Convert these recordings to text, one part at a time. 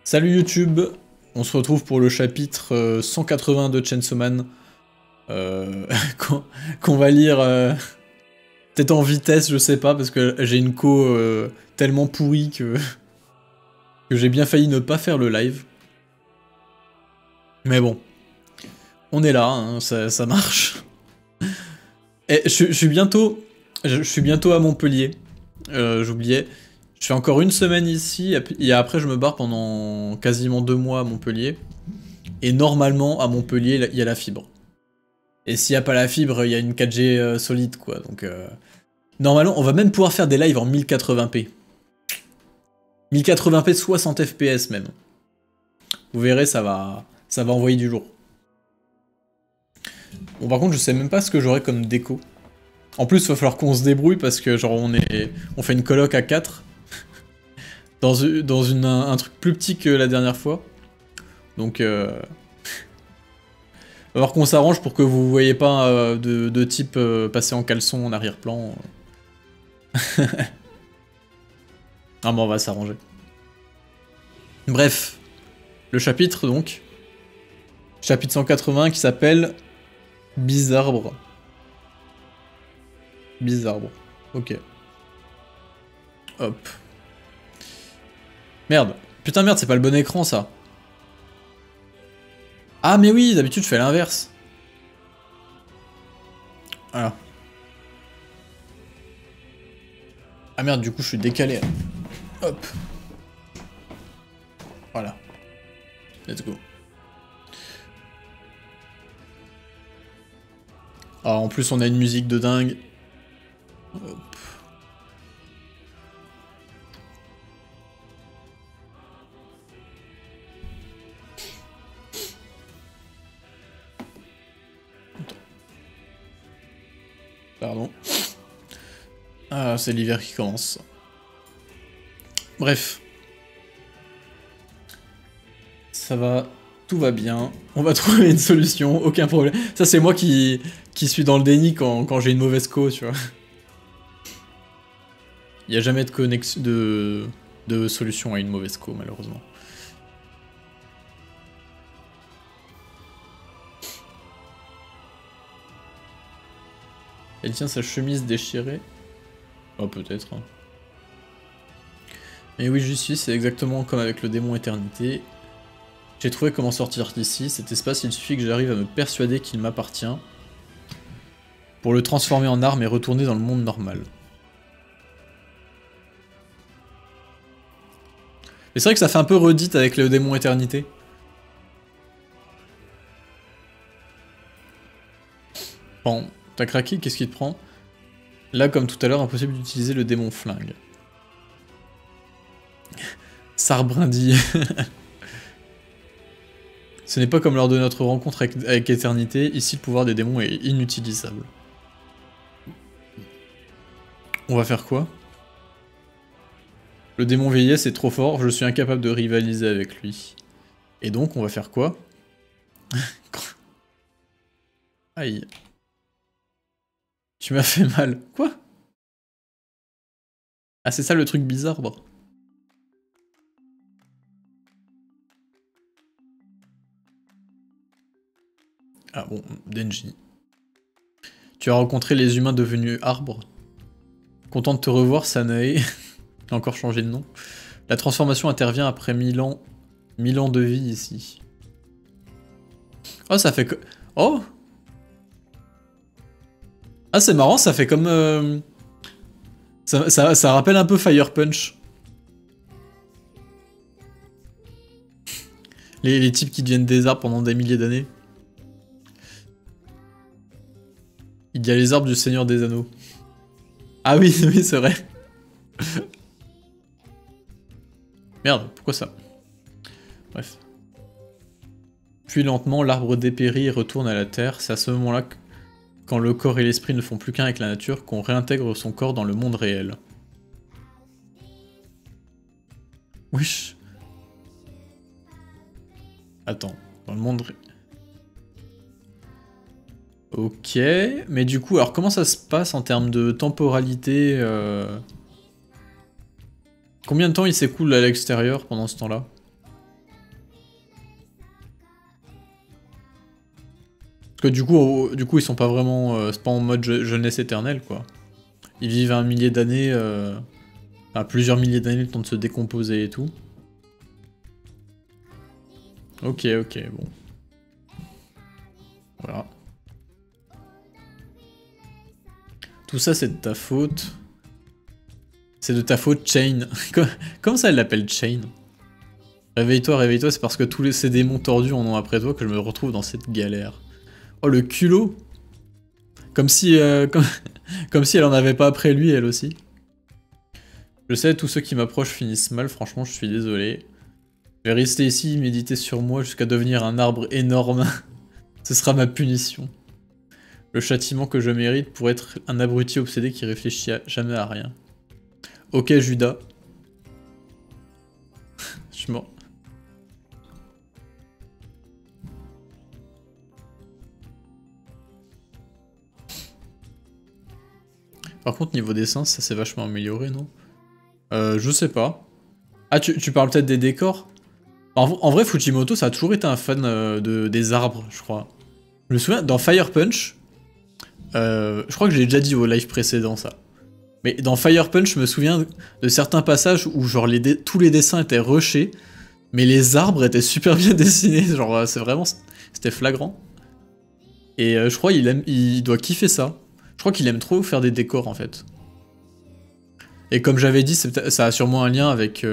Salut YouTube, on se retrouve pour le chapitre 180 de Chainsaw Man, qu'on va lire peut-être en vitesse, je sais pas, parce que j'ai une tellement pourrie que j'ai bien failli ne pas faire le live. Mais bon, on est là, hein, ça marche. Et je suis bientôt à Montpellier, j'oubliais. Je fais encore une semaine ici, et après je me barre pendant quasiment 2 mois à Montpellier. Et normalement, à Montpellier, il y a la fibre. Et s'il n'y a pas la fibre, il y a une 4G solide, quoi. Donc, normalement, on va même pouvoir faire des lives en 1080p. 1080p 60 fps même. Vous verrez, ça va envoyer du lourd. Bon, par contre, je sais même pas ce que j'aurai comme déco. En plus, il va falloir qu'on se débrouille parce que, genre, on fait une coloc à 4. dans un truc plus petit que la dernière fois. Donc, va falloir qu'on s'arrange pour que vous voyez pas de type passer en caleçon en arrière-plan. Ah bon, on va s'arranger. Bref, le chapitre donc. Chapitre 180 qui s'appelle Bizarbre. Bizarbre, ok. Hop. Merde. Putain merde, c'est pas le bon écran ça. Ah mais oui, d'habitude je fais l'inverse. Voilà. Ah merde, du coup je suis décalé. Hop. Voilà. Let's go. Ah, en plus on a une musique de dingue. Hop. Pardon. Ah, c'est l'hiver qui commence. Bref. Ça va, tout va bien. On va trouver une solution, aucun problème. Ça, c'est moi qui suis dans le déni quand j'ai une mauvaise co, tu vois. Il n'y a jamais de solution à une mauvaise co, malheureusement. Elle tient sa chemise déchirée. Oh, peut-être. Hein. Mais oui, j'y suis, c'est exactement comme avec le démon éternité. J'ai trouvé comment sortir d'ici. Cet espace, il suffit que j'arrive à me persuader qu'il m'appartient. Pour le transformer en arme et retourner dans le monde normal. Mais c'est vrai que ça fait un peu redite avec le démon éternité. Bon, t'as craqué, qu'est-ce qui te prend? Là, comme tout à l'heure, impossible d'utiliser le démon flingue. Sarbrindille. Ce n'est pas comme lors de notre rencontre avec Éternité, ici le pouvoir des démons est inutilisable. On va faire quoi? Le démon vieillesse est trop fort, je suis incapable de rivaliser avec lui. Et donc, on va faire quoi? Aïe. Tu m'as fait mal. Quoi? Ah, c'est ça le truc bizarre, bro. Ah bon, Denji. Tu as rencontré les humains devenus arbres. Content de te revoir, Sanae. Il a encore changé de nom. La transformation intervient après 1000 ans de vie ici. Oh, ça fait que... Oh! Ah, c'est marrant, ça fait comme... Ça rappelle un peu Fire Punch. Les types qui deviennent des arbres pendant des milliers d'années. Il y a les arbres du Seigneur des Anneaux. Ah oui, oui, c'est vrai. Merde, pourquoi ça? Bref. Puis lentement, l'arbre dépérit et retourne à la terre. C'est à ce moment-là, quand le corps et l'esprit ne font plus qu'un avec la nature, qu'on réintègre son corps dans le monde réel. Wesh. Attends, dans le monde réel... Ok, mais du coup, alors comment ça se passe en termes de temporalité Combien de temps il s'écoule à l'extérieur pendant ce temps-là? Parce que du coup ils sont pas vraiment... c'est pas en mode jeunesse éternelle, quoi. Ils vivent un millier d'années... Enfin, plusieurs milliers d'années, le temps de se décomposer et tout. Ok, ok, bon. Voilà. Tout ça, c'est de ta faute. C'est de ta faute, Chain. Comment ça, elle l'appelle Chain? Réveille-toi, c'est parce que tous ces démons tordus en ont après toi que je me retrouve dans cette galère. Oh, le culot! Comme si, comme si elle en avait pas après lui, elle aussi. Je sais, tous ceux qui m'approchent finissent mal, franchement, je suis désolé. Je vais rester ici, méditer sur moi jusqu'à devenir un arbre énorme. Ce sera ma punition. Le châtiment que je mérite pour être un abruti obsédé qui réfléchit jamais à rien. Ok, Judas. Je suis mort. Par contre, niveau dessin, ça s'est vachement amélioré, non? Je sais pas. Ah, tu parles peut-être des décors? En vrai, Fujimoto, ça a toujours été un fan des arbres, je crois. Je me souviens, dans Fire Punch, je crois que j'ai déjà dit au live précédent, ça. Mais dans Fire Punch, je me souviens de certains passages où genre tous les dessins étaient rushés, mais les arbres étaient super bien dessinés, genre c'est vraiment... C'était flagrant. Et je crois il doit kiffer ça. Je crois qu'il aime trop faire des décors, en fait. Et comme j'avais dit, ça a sûrement un lien avec...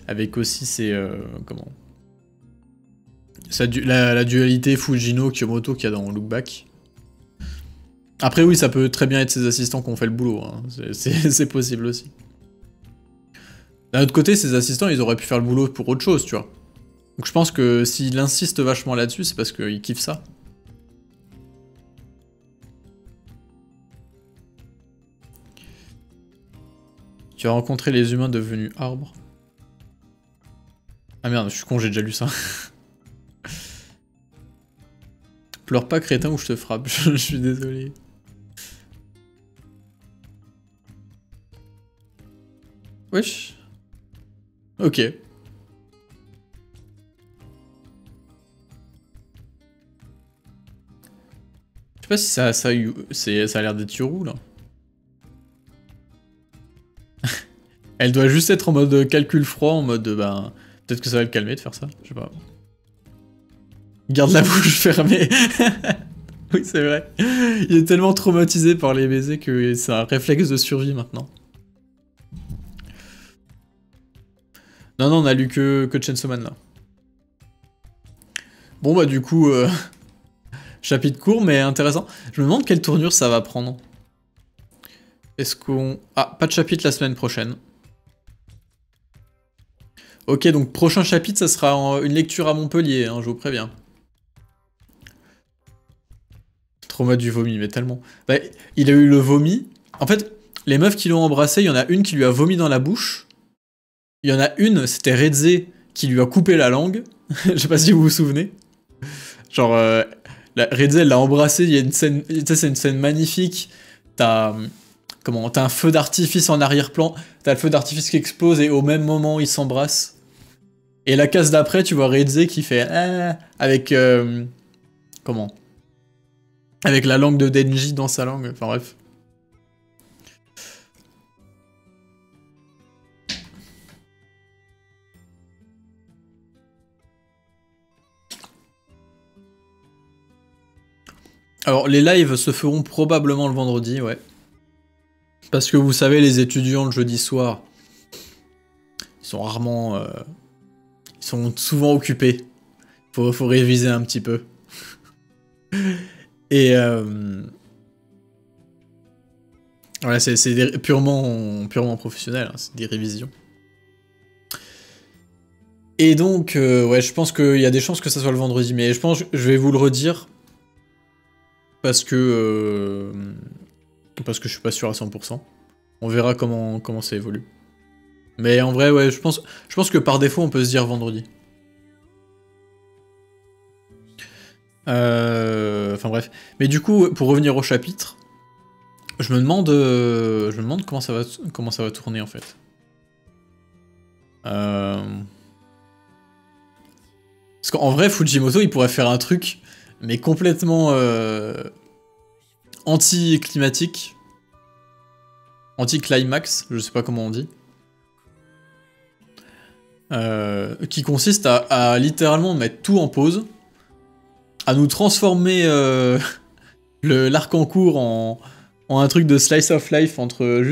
avec aussi ses... comment... la dualité Fujino-Kyomoto qu'il y a dans Look Back. Après oui, ça peut très bien être ses assistants qui ont fait le boulot, hein. C'est possible aussi. D'un autre côté, ses assistants, ils auraient pu faire le boulot pour autre chose, tu vois. Donc je pense que s'il insiste vachement là-dessus, c'est parce qu'il kiffe ça. Tu as rencontré les humains devenus arbres. Ah merde, je suis con, j'ai déjà lu ça. Pleure pas, crétin, ou je te frappe. Je suis désolé. Wesh. Ok. Je sais pas si ça a l'air d'être Yuru, là. Elle doit juste être en mode calcul froid, en mode, ben... Peut-être que ça va le calmer de faire ça, je sais pas. Garde la bouche fermée. Oui, c'est vrai. Il est tellement traumatisé par les baisers que c'est un réflexe de survie maintenant. Non, non, on a lu que Chainsaw Man, là. Bon, bah du coup, chapitre court, mais intéressant. Je me demande quelle tournure ça va prendre. Est-ce qu'on... Ah, pas de chapitre la semaine prochaine. Ok, donc prochain chapitre, ça sera une lecture à Montpellier, hein, je vous préviens. Trauma du vomi, mais tellement. Bah, il a eu le vomi. En fait, les meufs qui l'ont embrassé, il y en a une qui lui a vomi dans la bouche. Il y en a une, c'était Redze, qui lui a coupé la langue. Je sais pas si vous vous souvenez. Genre, Redze, elle l'a embrassé, il y a une scène... Tu sais, c'est une scène magnifique. T'as... Comment? T'as un feu d'artifice en arrière-plan. T'as le feu d'artifice qui explose et au même moment, ils s'embrassent. Et la case d'après, tu vois Redze qui fait... avec... comment? Avec la langue de Denji dans sa langue. Enfin bref. Alors, les lives se feront probablement le vendredi, ouais. Parce que vous savez, les étudiants le jeudi soir, ils sont rarement... ils sont souvent occupés. Faut réviser un petit peu. Et... voilà, c'est purement professionnel, hein, c'est des révisions. Et donc, ouais, je pense qu'il y a des chances que ça soit le vendredi, mais je pense que je vais vous le redire. Parce que je suis pas sûr à 100%. On verra comment ça évolue. Mais en vrai, ouais, je pense que par défaut, on peut se dire vendredi. Enfin bref. Mais du coup, pour revenir au chapitre, je me demande comment ça va tourner en fait. Parce qu'en vrai, Fujimoto, il pourrait faire un truc mais complètement anti-climatique. Anti-climax, je sais pas comment on dit. Qui consiste à littéralement mettre tout en pause, à nous transformer l'arc en cours en un truc de slice of life entre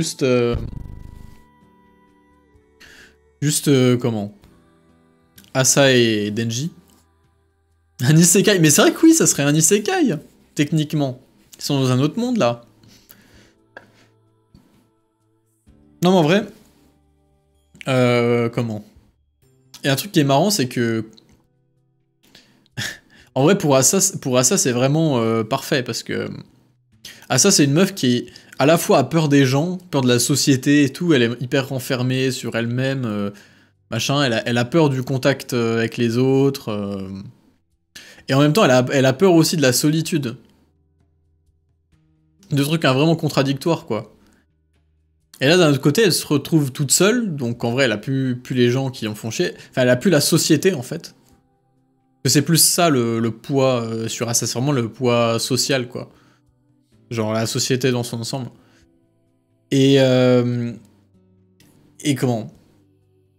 comment Asa et Denji. Un isekai, mais c'est vrai que oui, ça serait un isekai, techniquement. Ils sont dans un autre monde, là. Non, mais en vrai... comment Et un truc qui est marrant, c'est que... en vrai, pour Asa c'est vraiment parfait, parce que... Asa, c'est une meuf qui, à la fois, a peur des gens, peur de la société et tout, elle est hyper renfermée sur elle-même, machin, elle a peur du contact avec les autres... Et en même temps, elle a peur aussi de la solitude. De trucs vraiment contradictoires, quoi. Et là, d'un autre côté, elle se retrouve toute seule, donc en vrai, elle a plus les gens qui en font chier. Enfin, elle a plus la société, en fait. Que c'est plus ça, le poids sur Asa, c'est vraiment le poids social, quoi. Genre la société dans son ensemble. Et comment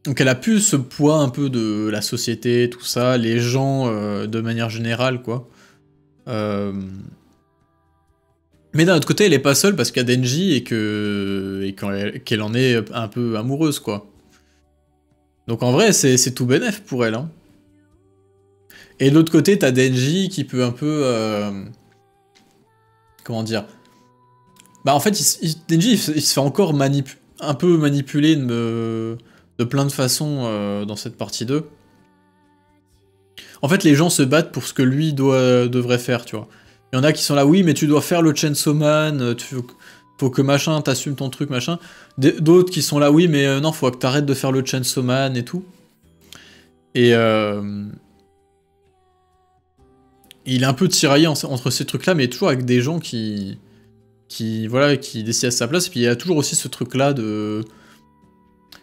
Donc elle a plus ce poids un peu de la société, tout ça, les gens de manière générale, quoi. Mais d'un autre côté, elle est pas seule parce qu'il y a Denji et qu'elle en est un peu amoureuse, quoi. Donc en vrai, c'est tout bénef pour elle, hein. Et de l'autre côté, t'as Denji qui peut un peu... comment dire Bah en fait, Denji, il se fait encore un peu manipuler de plein de façons dans cette partie 2. En fait, les gens se battent pour ce que lui devrait faire, tu vois. Il y en a qui sont là, oui, mais tu dois faire le Chainsaw Man, faut que machin, t'assumes ton truc, machin. D'autres qui sont là, oui, mais non, faut que t'arrêtes de faire le Chainsaw Man et tout. Et il est un peu tiraillé entre ces trucs-là, mais toujours avec des gens qui décident à sa place. Et puis il y a toujours aussi ce truc-là de...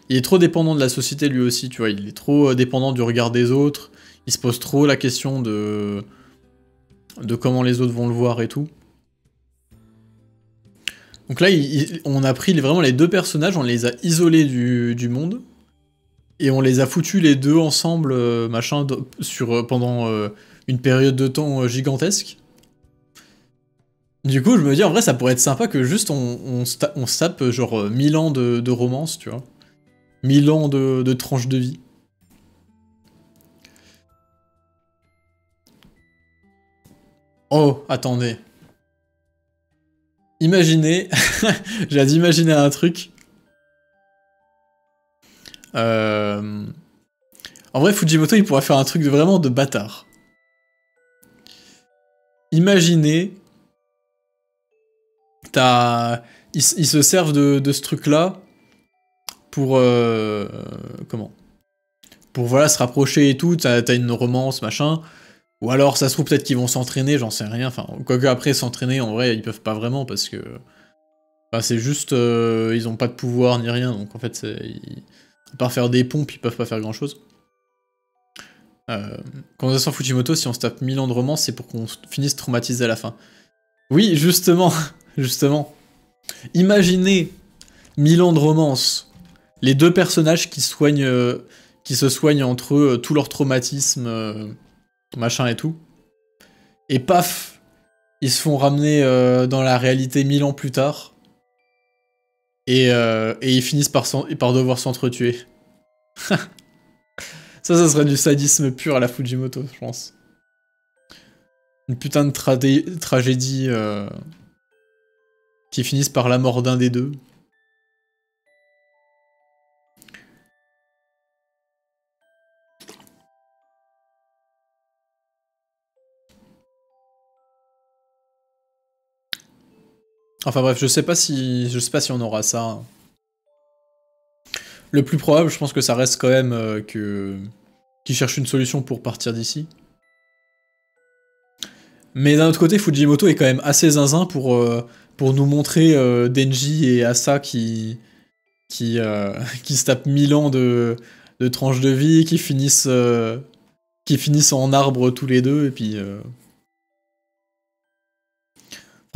Il est trop dépendant de la société lui aussi, tu vois. Il est trop dépendant du regard des autres. Il se pose trop la question de comment les autres vont le voir et tout. Donc là, on a pris vraiment les deux personnages, on les a isolés du monde, et on les a foutus les deux ensemble, machin, pendant une période de temps gigantesque. Du coup, je me dis, en vrai, ça pourrait être sympa que juste on se tape genre 1000 ans de romance, tu vois. 1000 ans de tranches de vie. Oh, attendez. Imaginez... J'ai dit imaginer un truc. En vrai, Fujimoto, il pourrait faire un truc vraiment de bâtard. Imaginez... Ils se servent de ce truc-là pour... comment Pour, voilà, se rapprocher et tout, t'as une romance, machin... Ou alors, ça se trouve, peut-être qu'ils vont s'entraîner, j'en sais rien. Enfin, quoique après, s'entraîner, en vrai, ils peuvent pas vraiment, parce que... Enfin, c'est juste... ils ont pas de pouvoir ni rien, donc en fait, à part faire des pompes, ils peuvent pas faire grand-chose. Quand on sent Fujimoto, si on se tape 1000 ans de romance, c'est pour qu'on finisse traumatisé à la fin. Oui, justement, justement. Imaginez 1000 ans de romance. Les deux personnages qui se soignent entre eux, tout leur traumatisme... machin et tout. Et paf, ils se font ramener dans la réalité 1000 ans plus tard. Et ils finissent par devoir s'entretuer. Ça serait du sadisme pur à la Fujimoto, je pense. Une putain de tragédie qui finissent par la mort d'un des deux. Enfin bref, je sais pas si on aura ça. Le plus probable, je pense que ça reste quand même qu'ils cherchent une solution pour partir d'ici. Mais d'un autre côté, Fujimoto est quand même assez zinzin pour nous montrer Denji et Asa qui se tapent 1000 ans de tranches de vie, qui finissent en arbre tous les deux, et puis...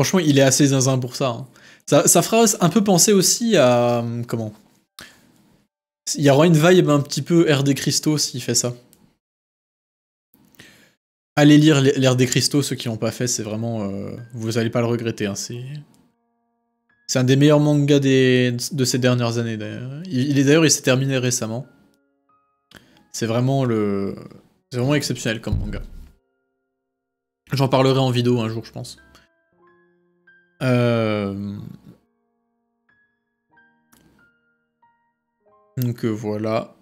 Franchement, il est assez zinzin pour ça, hein. Ça fera un peu penser aussi à... Comment? Il y aura une vibe un petit peu Ère des Cristaux s'il fait ça. Allez lire l'Ère des Cristaux, ceux qui l'ont pas fait, c'est vraiment... vous allez pas le regretter, hein, c'est un des meilleurs mangas de ces dernières années, d'ailleurs. Il s'est terminé récemment. C'est vraiment C'est vraiment exceptionnel comme manga. J'en parlerai en vidéo un jour, je pense. Donc voilà.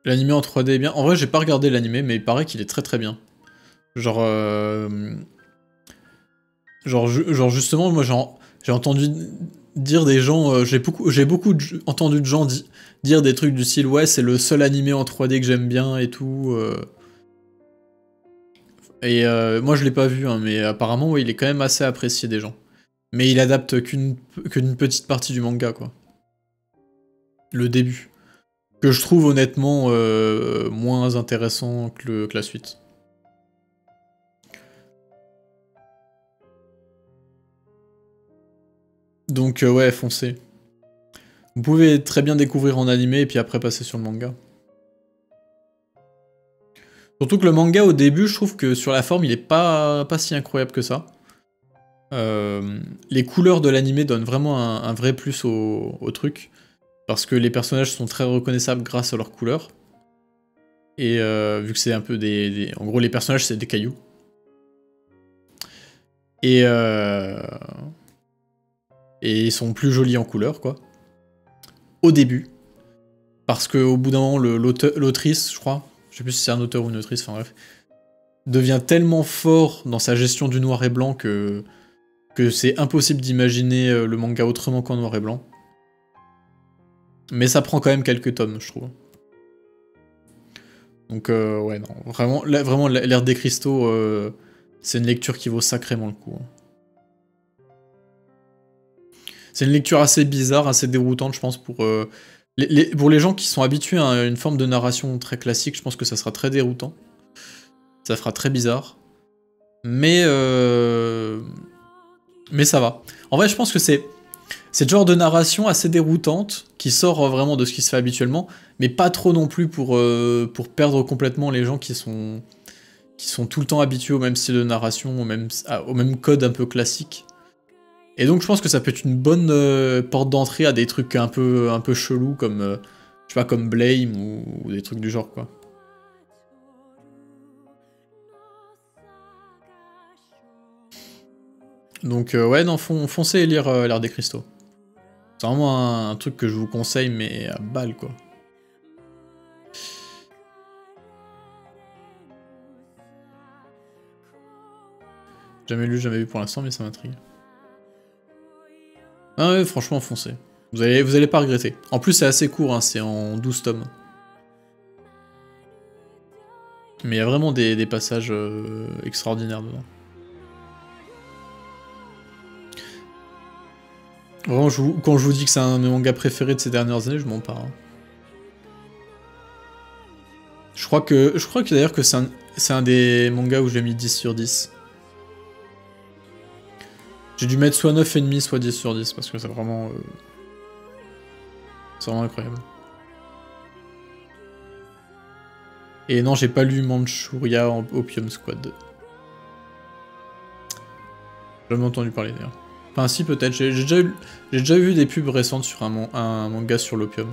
L'animé en 3D est bien. En vrai, j'ai pas regardé l'animé, mais il paraît qu'il est très très bien. Genre... Genre justement, moi j'ai entendu dire des gens... j'ai beaucoup entendu de gens dire des trucs du style « Ouais, c'est le seul animé en 3D que j'aime bien et tout. » Et moi je l'ai pas vu, hein, mais apparemment ouais, il est quand même assez apprécié des gens. Mais il adapte qu'une petite partie du manga, quoi. Le début. Que je trouve honnêtement moins intéressant que la suite. Donc ouais, foncez. Vous pouvez très bien découvrir en animé et puis après passer sur le manga. Surtout que le manga au début, je trouve que sur la forme, il est pas si incroyable que ça. Les couleurs de l'animé donnent vraiment un vrai plus au truc. Parce que les personnages sont très reconnaissables grâce à leurs couleurs. Et vu que c'est un peu En gros, les personnages, c'est des cailloux. Et ils sont plus jolis en couleur, quoi. Au début. Parce qu'au bout d'un moment, l'autrice, je crois, je sais plus si c'est un auteur ou une autrice, enfin bref, devient tellement fort dans sa gestion du noir et blanc que c'est impossible d'imaginer le manga autrement qu'en noir et blanc. Mais ça prend quand même quelques tomes, je trouve. Donc ouais, non, vraiment l'Ère des Cristaux, c'est une lecture qui vaut sacrément le coup. C'est une lecture assez bizarre, assez déroutante, je pense, pour les gens qui sont habitués à une forme de narration très classique, je pense que ça sera très déroutant. Ça fera très bizarre. Mais ça va. En vrai, je pense que c'est le genre de narration assez déroutante qui sort vraiment de ce qui se fait habituellement, mais pas trop non plus pour perdre complètement les gens qui sont tout le temps habitués au même style de narration, au même code un peu classique. Et donc je pense que ça peut être une bonne porte d'entrée à des trucs un peu chelous comme, je sais pas, comme Blame ou des trucs du genre, quoi. Donc ouais, non, foncez lire l'Ère des Cristaux. C'est vraiment un truc que je vous conseille, mais à balle, quoi. Jamais lu, jamais vu pour l'instant, mais ça m'intrigue. Ah ouais, franchement, foncez. Vous allez pas regretter. En plus, c'est assez court, hein, c'est en 12 tomes. Mais il y a vraiment des passages extraordinaires dedans. Vraiment, quand je vous dis que c'est un de mes mangas préférés de ces dernières années, je m'en parle. Je crois que d'ailleurs que c'est un des mangas où j'ai mis 10 sur 10. J'ai dû mettre soit 9,5, soit 10 sur 10, parce que c'est vraiment... c'est vraiment incroyable. Et non, j'ai pas lu Manchuria en Opium Squad. J'ai jamais entendu parler d'ailleurs. Enfin si, peut-être, j'ai déjà vu des pubs récentes sur un manga sur l'opium.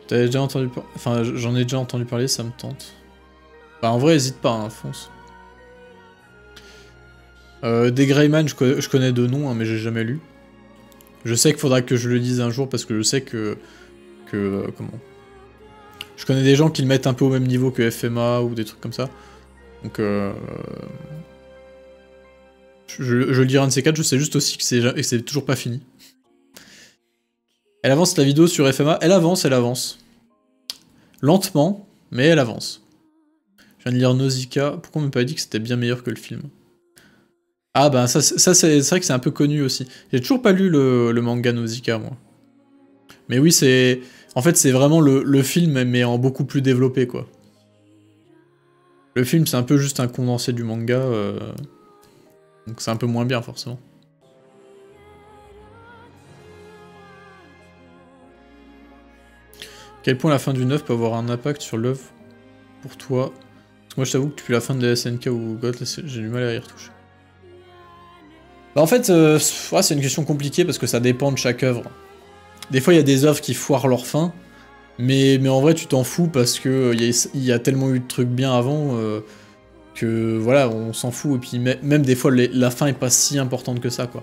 T'avais déjà entendu parler... Enfin, j'en ai déjà entendu parler, ça me tente. Bah en vrai, hésite pas, hein, fonce. Des Greyman, je connais de nom, hein, mais j'ai jamais lu. Je sais qu'il faudra que je le lise un jour, parce que je sais que comment... Je connais des gens qui le mettent un peu au même niveau que FMA, ou des trucs comme ça. Donc je lirai un de ces quatre, je sais juste aussi que c'est toujours pas fini. Elle avance la vidéo sur FMA, elle avance. Lentement, mais elle avance. Je viens de lire Nausicaa, pourquoi on m'a pas dit que c'était bien meilleur que le film? Ah bah ça c'est vrai que c'est un peu connu aussi. J'ai toujours pas lu le manga Nausicaa, moi. Mais oui, en fait c'est vraiment le film, mais en beaucoup plus développé, quoi. Le film, c'est un peu juste un condensé du manga, donc c'est un peu moins bien, forcément. Quel point la fin du 9 peut avoir un impact sur l'œuvre pour toi? Parce que moi, je t'avoue que depuis la fin de la SNK ou God, j'ai du mal à y retoucher. Bah en fait, c'est une question compliquée parce que ça dépend de chaque œuvre. Des fois, il y a des œuvres qui foirent leur fin, mais en vrai, tu t'en fous parce que il y a tellement eu de trucs bien avant que voilà, on s'en fout. Et puis même des fois, la fin est pas si importante que ça, quoi.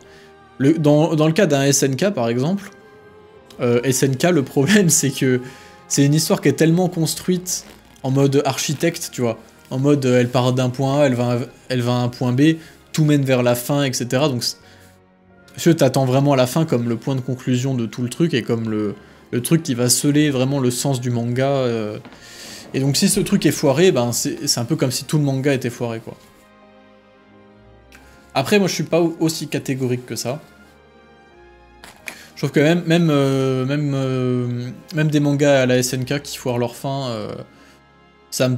Dans le cas d'un SNK, par exemple, SNK, le problème, c'est que c'est une histoire qui est tellement construite en mode architecte, tu vois. En mode, elle part d'un point A, elle va à un point B, tout mène vers la fin, etc. Donc, tu t'attends vraiment à la fin comme le point de conclusion de tout le truc et comme le truc qui va sceller vraiment le sens du manga. Et donc, si ce truc est foiré, ben c'est un peu comme si tout le manga était foiré, quoi. Après, moi, je suis pas aussi catégorique que ça. Je trouve que même des mangas à la SNK qui foirent leur fin, ça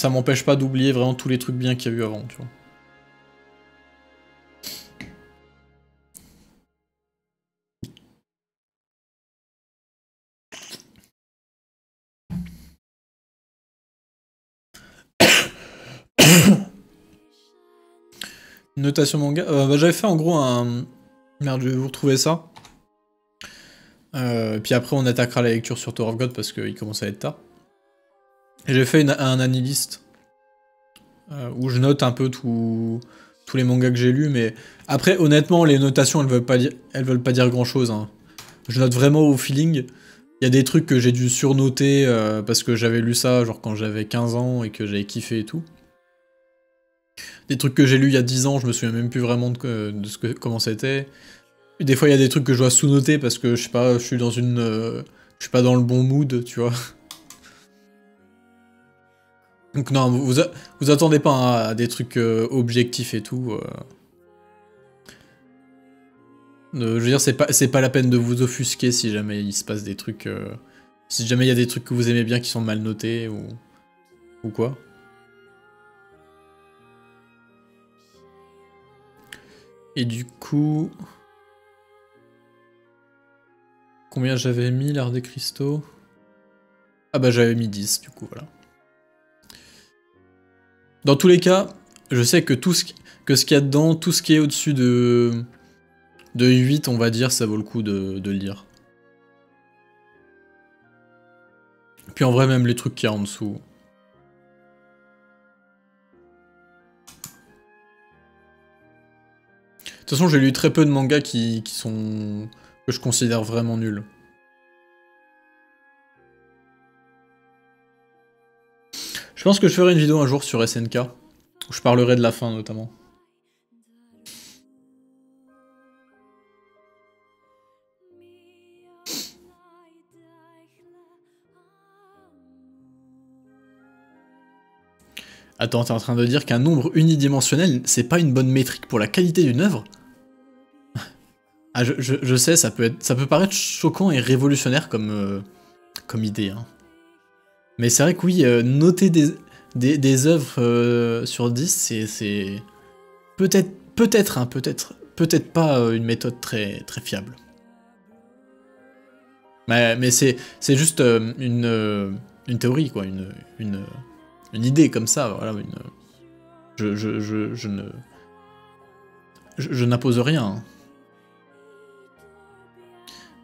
m'empêche pas d'oublier vraiment tous les trucs bien qu'il y a eu avant, tu vois. Notation manga. Bah, j'avais fait en gros un... Merde, je vais vous retrouver ça. Puis après, on attaquera la lecture sur Tower of God parce qu'il commence à être tard. Et j'ai fait un Anilist où je note un peu tous les mangas que j'ai lus, mais après, honnêtement, les notations, elles veulent pas dire grand-chose. Hein. Je note vraiment au feeling. Il y a des trucs que j'ai dû surnoter parce que j'avais lu ça genre quand j'avais 15 ans et que j'avais kiffé et tout. Des trucs que j'ai lus il y a 10 ans, je me souviens même plus vraiment de comment c'était. Des fois, il y a des trucs que je dois sous-noter parce que, je sais pas, je suis dans une... je suis pas dans le bon mood, tu vois. Donc non, vous attendez pas hein, à des trucs objectifs et tout. Je veux dire, c'est pas la peine de vous offusquer si jamais il se passe des trucs... si jamais il y a des trucs que vous aimez bien qui sont mal notés ou quoi. Et du coup... Combien j'avais mis l'art des cristaux? Ah bah j'avais mis 10 du coup, voilà. Dans tous les cas, je sais que ce qu'il y a dedans, tout ce qui est au-dessus de 8, on va dire, ça vaut le coup de le lire. Puis en vrai, même les trucs qu'il y a en dessous. De toute façon, j'ai lu très peu de mangas que je considère vraiment nuls. Je pense que je ferai une vidéo un jour sur SNK, où je parlerai de la fin notamment. Attends, t'es en train de dire qu'un nombre unidimensionnel, c'est pas une bonne métrique pour la qualité d'une œuvre? Ah, je sais, ça peut paraître choquant et révolutionnaire comme idée, hein. Mais c'est vrai que oui, noter des œuvres sur 10, c'est peut-être pas une méthode très, très fiable. Mais c'est juste une théorie, quoi, une idée comme ça, voilà, je n'impose rien. Hein.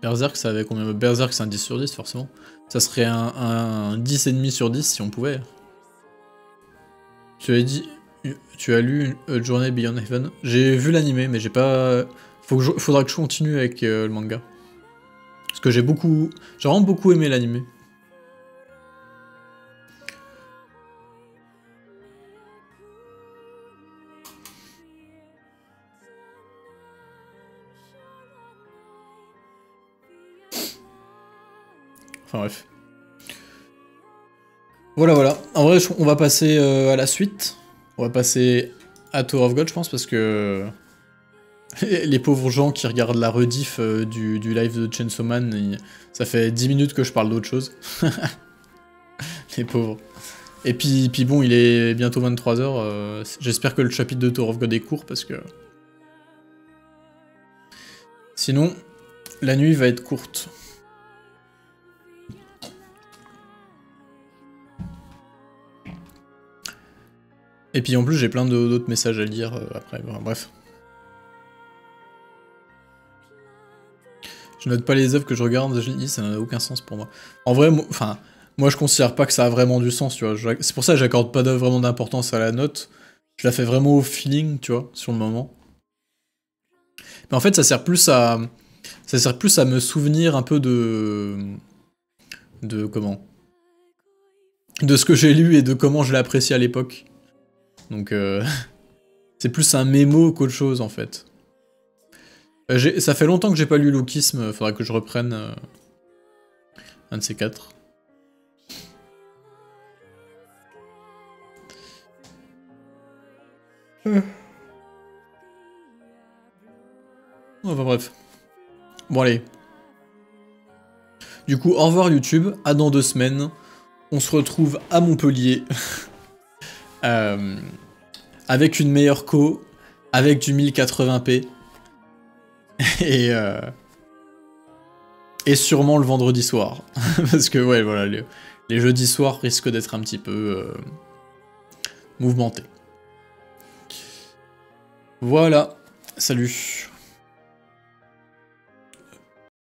Berserk, ça avait combien? Berserk, c'est un 10 sur 10, forcément. Ça serait un 10,5 sur 10 si on pouvait. Tu as dit... Tu as lu Journey Beyond Heaven? J'ai vu l'animé, mais j'ai pas... Faudra que je continue avec le manga. Parce que j'ai vraiment beaucoup aimé l'animé. Enfin bref. Voilà. En vrai, on va passer à la suite. On va passer à Tower of God, je pense, parce que... les pauvres gens qui regardent la rediff du live de Chainsaw Man, ça fait 10 minutes que je parle d'autre chose. Les pauvres. Et puis bon, il est bientôt 23h. J'espère que le chapitre de Tower of God est court parce que... Sinon, la nuit va être courte. Et puis en plus, j'ai plein d'autres messages à lire après. Enfin, bref. Je note pas les œuvres que je regarde, je lis, ça n'a aucun sens pour moi. En vrai, moi je considère pas que ça a vraiment du sens, tu vois. C'est pour ça que j'accorde pas vraiment d'importance à la note. Je la fais vraiment au feeling, tu vois, sur le moment. Mais en fait, ça sert plus à me souvenir un peu de comment? De ce que j'ai lu et de comment je l'ai apprécié à l'époque. Donc, c'est plus un mémo qu'autre chose, en fait. Ça fait longtemps que j'ai pas lu Lookism, faudra que je reprenne un de ces quatre. Enfin bref. Bon allez. Du coup, au revoir YouTube, à dans 2 semaines. On se retrouve à Montpellier. Avec une meilleure co, avec du 1080p. Et sûrement le vendredi soir. Parce que ouais, voilà, les jeudis soirs risquent d'être un petit peu mouvementés. Voilà, salut.